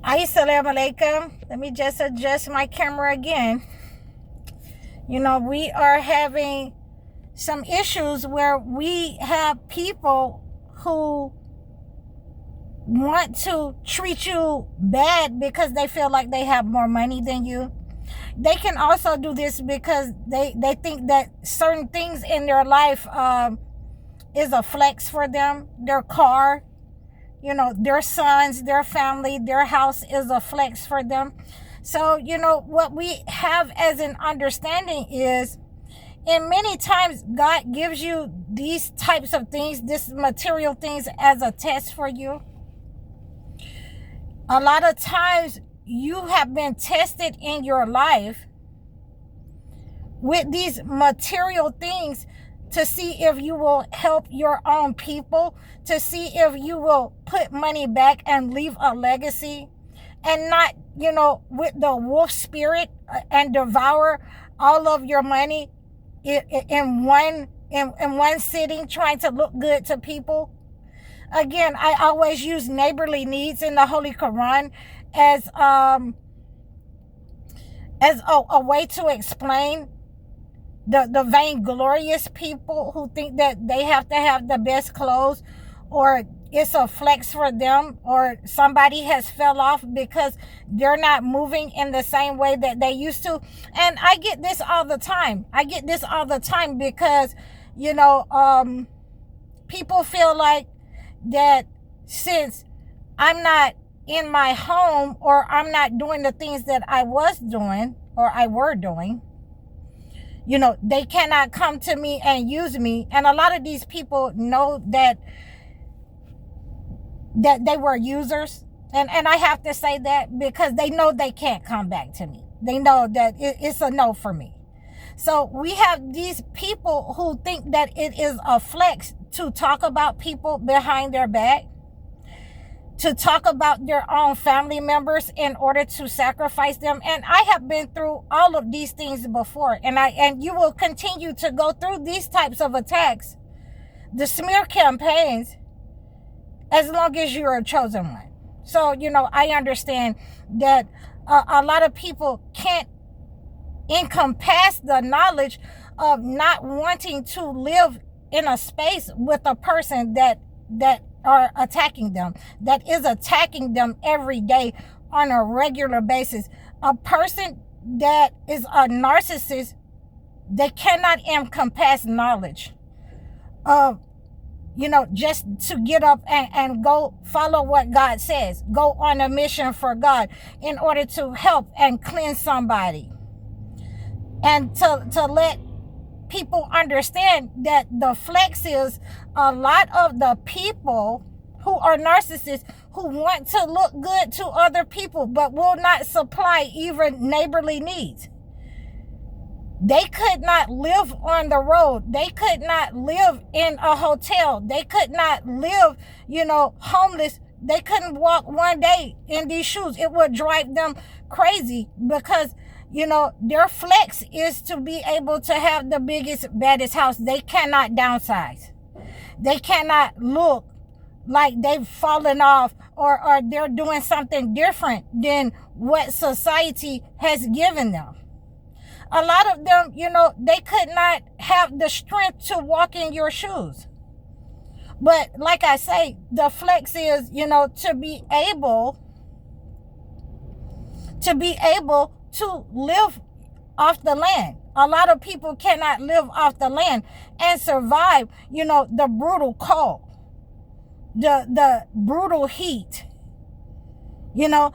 Assalamu alaikum. Let me just adjust my camera again. We are having some issues where we have people who want to treat you bad because they feel like they have more money than you. They can also do this because they think that certain things in their life is a flex for them. Their car, their sons, their family, their house is a flex for them. So, what we have as an understanding is, and many times God gives you these types of things, this material things, as a test for you. A lot of times you have been tested in your life with these material things to see if you will help your own people, to see if you will put money back and leave a legacy, and not, with the wolf spirit and devour all of your money in one sitting, trying to look good to people. Again, I always use neighborly needs in the Holy Quran as a way to explain the vainglorious people who think that they have to have the best clothes, or it's a flex for them, or somebody has fell off because they're not moving in the same way that they used to. And I get this all the time. Because, people feel like that since I'm not in my home, or I'm not doing the things that I was doing or I were doing, they cannot come to me and use me. And a lot of these people know that they were users. And I have to say that because they know they can't come back to me. They know that it's a no for me. So we have these people who think that it is a flex to talk about people behind their back, to talk about their own family members in order to sacrifice them. And I have been through all of these things before, and you will continue to go through these types of attacks, the smear campaigns, as long as you're a chosen one. So, I understand that a lot of people can't encompass the knowledge of not wanting to live in a space with a person that are attacking them, that is attacking them every day on a regular basis. A person that is a narcissist, they cannot encompass knowledge of, just to get up and go follow what God says, go on a mission for God in order to help and cleanse somebody. And to let people understand that the flex is a lot of the people who are narcissists who want to look good to other people but will not supply even neighborly needs. They could not live on the road. They could not live in a hotel. They could not live, homeless. They couldn't walk one day in these shoes. It would drive them crazy because their flex is to be able to have the biggest, baddest house. They cannot downsize. They cannot look like they've fallen off or they're doing something different than what society has given them. A lot of them, they could not have the strength to walk in your shoes. But like I say, the flex is, to be able to live off the land. A lot of people cannot live off the land and survive, the brutal cold, the brutal heat,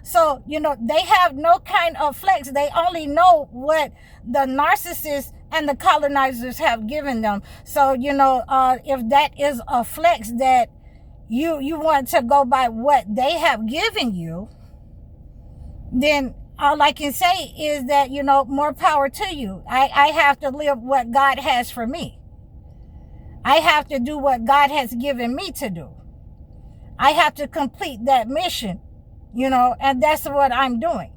so, they have no kind of flex. They only know what the narcissists and the colonizers have given them. So, if that is a flex that you want to go by what they have given you, then all I can say is that, more power to you. I have to live what God has for me. I have to do what God has given me to do. I have to complete that mission, and that's what I'm doing.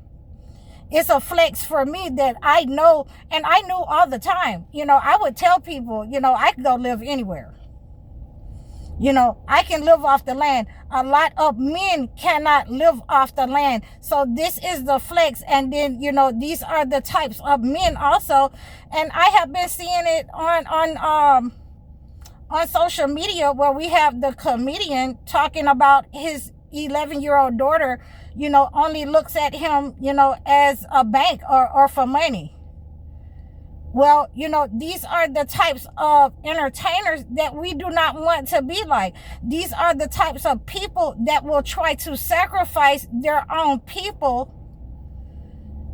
It's a flex for me that I know, and I knew all the time. I would tell people, I could go live anywhere. You know, I can live off the land. A lot of men cannot live off the land. So this is the flex. And then, you know, these are the types of men also. And I have been seeing it on social media, where we have the comedian talking about his 11-year-old daughter, you know, only looks at him, you know, as a bank or for money. Well, you know, these are the types of entertainers that we do not want to be like. These are the types of people that will try to sacrifice their own people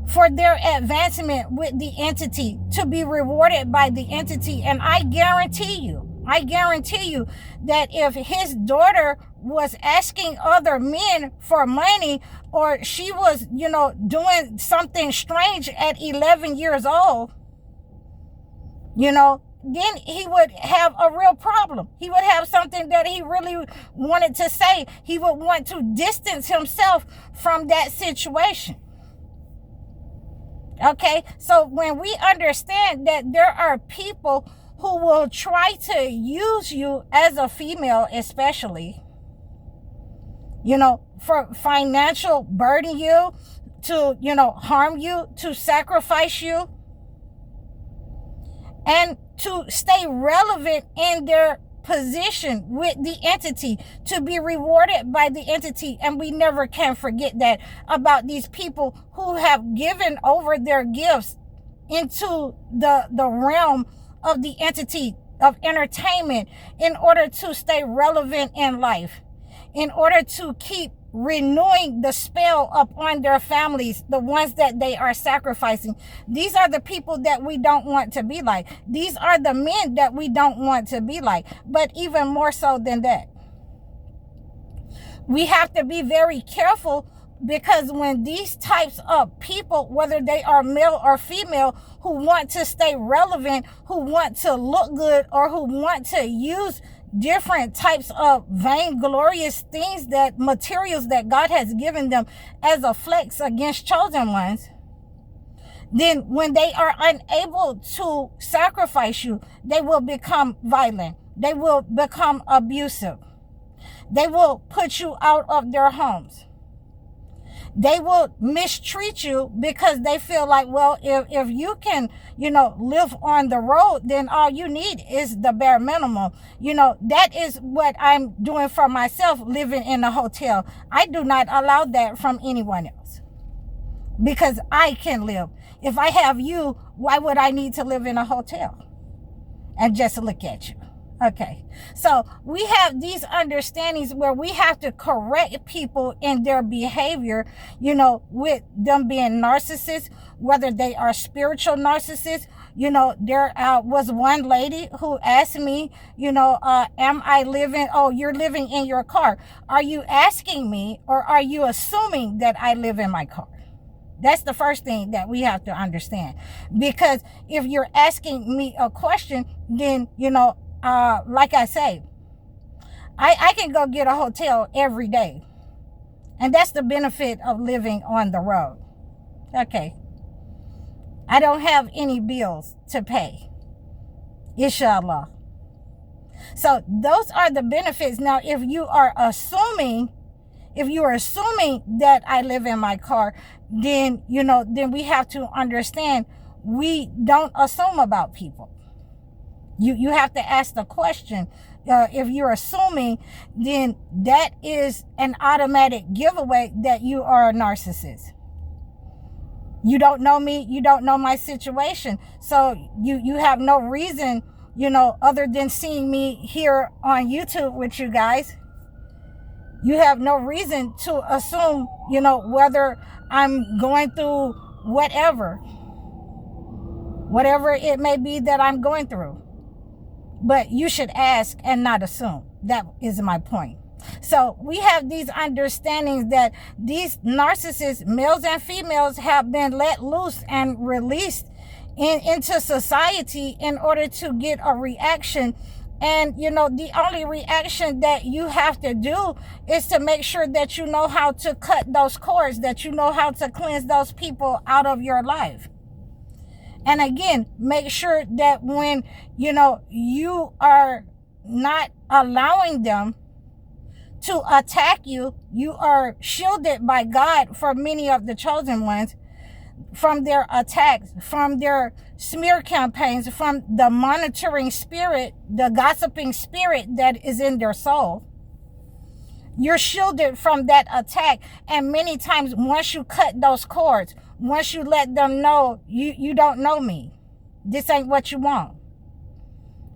for their advancement with the entity, to be rewarded by the entity. And I guarantee you that if his daughter was asking other men for money, or she was, you know, doing something strange at 11 years old, you know, then he would have a real problem. He would have something that he really wanted to say. He would want to distance himself from that situation. Okay, so when we understand that there are people who will try to use you as a female, especially, you know, for financial burden you, to, you know, harm you, to sacrifice you, and to stay relevant in their position with the entity, to be rewarded by the entity. And we never can forget that about these people who have given over their gifts into the realm of the entity of entertainment in order to stay relevant in life, in order to keep renewing the spell upon their families, the ones that they are sacrificing. These are the people that we don't want to be like. These are the men that we don't want to be like. But even more so than that, we have to be very careful, because when these types of people, whether they are male or female, who want to stay relevant, who want to look good, or who want to use different types of vainglorious things, that materials that God has given them as a flex against chosen ones, then when they are unable to sacrifice you, they will become violent. They will become abusive. They will put you out of their homes. They will mistreat you because they feel like, well, if you can, you know, live on the road, then all you need is the bare minimum. You know, that is what I'm doing for myself, living in a hotel. I do not allow that from anyone else, because I can live. If I have you, why would I need to live in a hotel and just look at you? Okay, so we have these understandings where we have to correct people in their behavior, you know, with them being narcissists, whether they are spiritual narcissists. You know, there was one lady who asked me, you know, am I living, oh, you're living in your car. Are you asking me, or are you assuming that I live in my car? That's the first thing that we have to understand. Because if you're asking me a question, then, you know, like I say, I can go get a hotel every day. And that's the benefit of living on the road. Okay. I don't have any bills to pay. Inshallah. So those are the benefits. Now, if you are assuming that I live in my car, then, you know, then we have to understand we don't assume about people. You have to ask the question. If you're assuming, then that is an automatic giveaway that you are a narcissist. You don't know me. You don't know my situation. So you have no reason, you know, other than seeing me here on YouTube with you guys. You have no reason to assume, you know, whether I'm going through whatever it may be that I'm going through. But you should ask and not assume. That is my point. So we have these understandings that these narcissists, males and females, have been let loose and released into society in order to get a reaction. And, you know, the only reaction that you have to do is to make sure that you know how to cut those cords, that you know how to cleanse those people out of your life. And again, make sure that when, you know, you are not allowing them to attack you. You are shielded by God for many of the chosen ones from their attacks, from their smear campaigns, from the monitoring spirit, the gossiping spirit that is in their soul. You're shielded from that attack. And many times, once you cut those cords, once you let them know, you don't know me, this ain't what you want.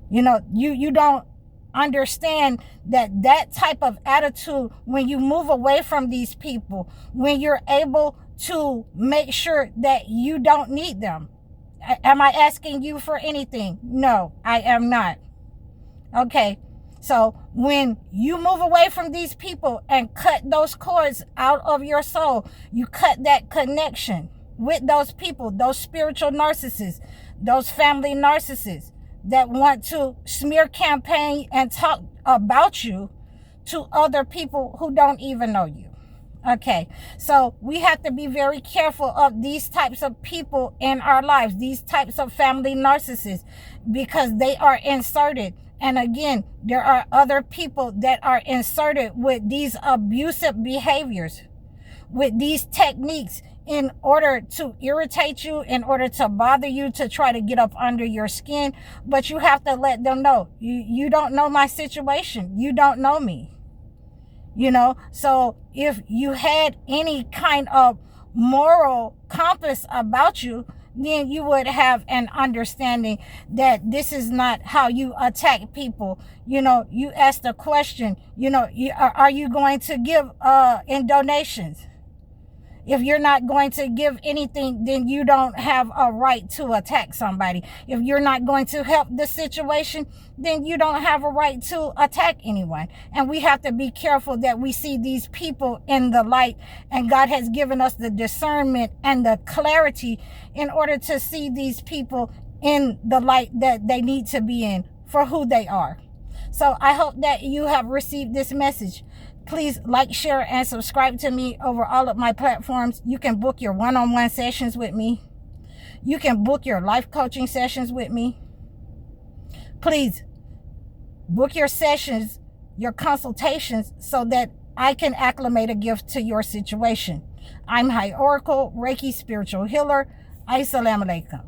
You don't understand that type of attitude, when you move away from these people, when you're able to make sure that you don't need them. Am I asking you for anything? No, I am not. Okay, so when you move away from these people and cut those cords out of your soul, you cut that connection with those people, those spiritual narcissists, those family narcissists that want to smear campaign and talk about you to other people who don't even know you. Okay, so we have to be very careful of these types of people in our lives, these types of family narcissists, because they are inserted. And again, there are other people that are inserted with these abusive behaviors, with these techniques, in order to irritate you, in order to bother you, to try to get up under your skin. But you have to let them know, you don't know my situation. You don't know me. So if you had any kind of moral compass about you, then you would have an understanding that this is not how you attack people. You ask the question, are you going to give in donations? If you're not going to give anything, then you don't have a right to attack somebody. If you're not going to help the situation, then you don't have a right to attack anyone. And we have to be careful that we see these people in the light. And God has given us the discernment and the clarity in order to see these people in the light that they need to be in for who they are. So I hope that you have received this message. Please like, share, and subscribe to me over all of my platforms. You can book your one-on-one sessions with me. You can book your life coaching sessions with me. Please book your sessions, your consultations, so that I can acclimate a gift to your situation. I'm High Oracle, Reiki Spiritual Healer. Assalamu alaikum.